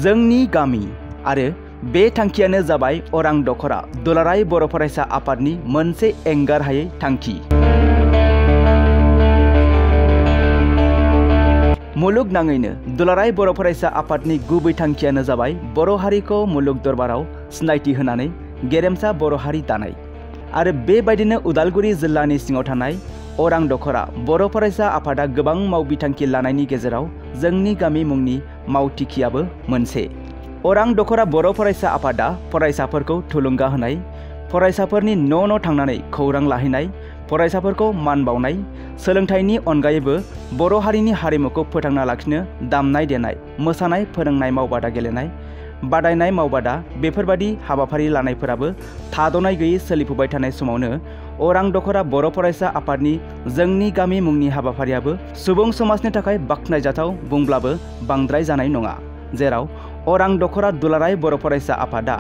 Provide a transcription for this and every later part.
जोंनि गामि आरो बे थांखियानो जाबाय अरां दखरा दुलाराय बर' फरायसा आफादनि मोनसे एंगारहायै थांखि। मुलुगनाङैनो दुलाराय बर' फरायसा आफादनि गुबै थांखियानो जाबाय बर' हारिखौ मुलुग दरबाराव सिनायथि होनानै गेरेमसा बर' हारि दानाय आरो बेबायदिनो उदालगुरि जिल्लानि सिङाव थानाय अरां दखरा बर' फरायसा आफादा गोबां मावबिथांखि लानायनि गेजेराव जोंनि गामि मुंनि मावथिखियाबो मोनसे। अरां दखरा बर' फरायसा आफादा फरायसाफोरखौ थुलुंगा होनाय, फरायसाफोरनि न' थांनानै खौरां लाहैनाय, फरायसाफोरखौ मान बावनाय, सोलोंथाइनि अनगायैबो बर' हारिनि हारिमुखौ फोथांना लाखिनो दामनाय देनाय, मोसानाय, फोरोंनाय, मावबादा गेलेनाय, बादायनाय मावबादा बेफोरबादि हाबाफारि लानायफोराबो थाद'नाय गैयै सोलिफुबाय थानाय समावनो अरां दखरा बर' फरायसा आफादनि जोंनि गामि मुंनि हाबाफारियाबो सुबुं समाजनि थाखाय बाख्नायजाथाव बुंब्लाबो बांद्राय जानाय नङा, जेराव अरां दखरा दुलाराय बर' फरायसा आफादा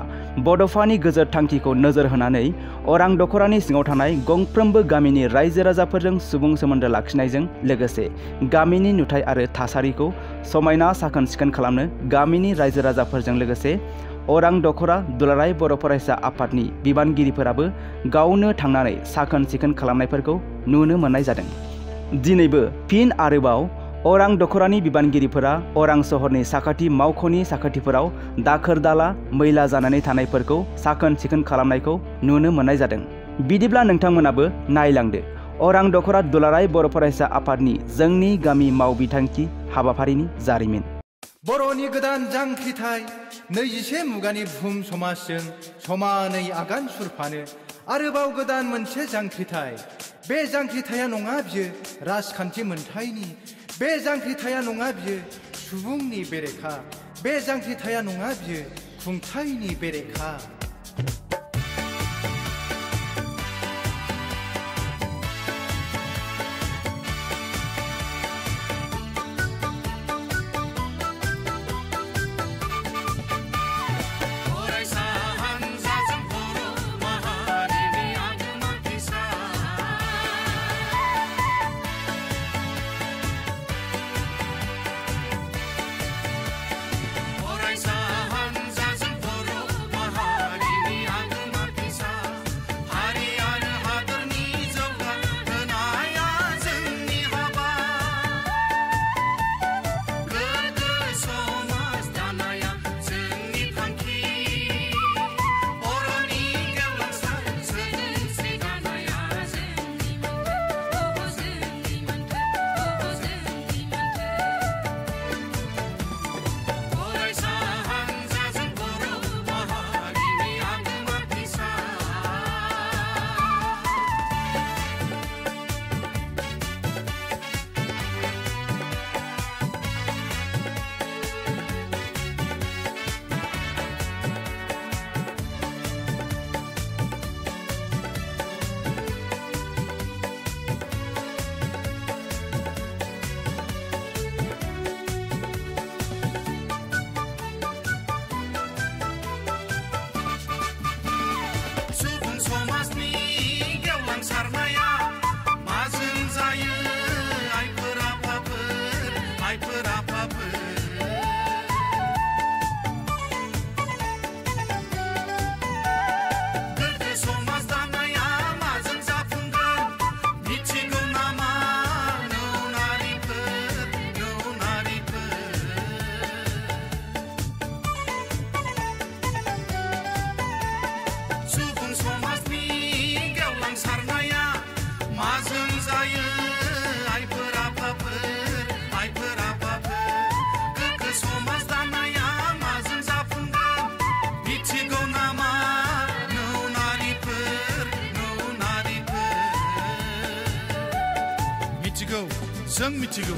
बड'फानि गोजोर थांखिखौ नोजोर होनानै अरां दखरानि सिङाव थानाय गंफ्रोमबो गामिनि रायजो राजाफोरजों सुबुं सोमोन्दो लाखिनायजों लोगोसे गामिनि नुथाय आरो थासारिखौ समायना साखोन सिखोन खालामनो गामिनि रायजो राजाफोरजों लोगोसे अरां दखरा दुलाराय बर' फरायसा आफादनि बिबानगिरिफोराबो गावनो थांनानै साखोन सिखोन खालामनायफोरखौ नुनो मोननाय जादों। दिनैबो फिन आरोबाव अरां दखरानि बिबानगिरिफोरा अरां सहरनि साखाथि मावख'नि साखाथिफोराव दाखोर दाला मैला जानानै थानायफोरखौ साखोन सिखोन खालामनायखौ नुनो मोननाय जादों। बिदिब्ला नोंथांमोनाबो नायलांदो अरां दखरा दुलाराय बर' फरायसा आफादनि जोंनि गामि मावबिथांखि हाबाफारिनि जारिमिन। बर'नि गोदान जांख्रिथाय 21 मुगानि बुहुम समाजजों समानै आगान सुरफानो आरोबाव गोदान मोनसे जांख्रिथाय। बे जांख्रिथाया नङा बियो राजखान्थि मोनथायनि, बे जांख्रिथाया नङा बियो सुबुंनि बेरेखा, बे जांख्रिथाया नङा बियो खुंथायनि बेरेखा। जों मिथिगौ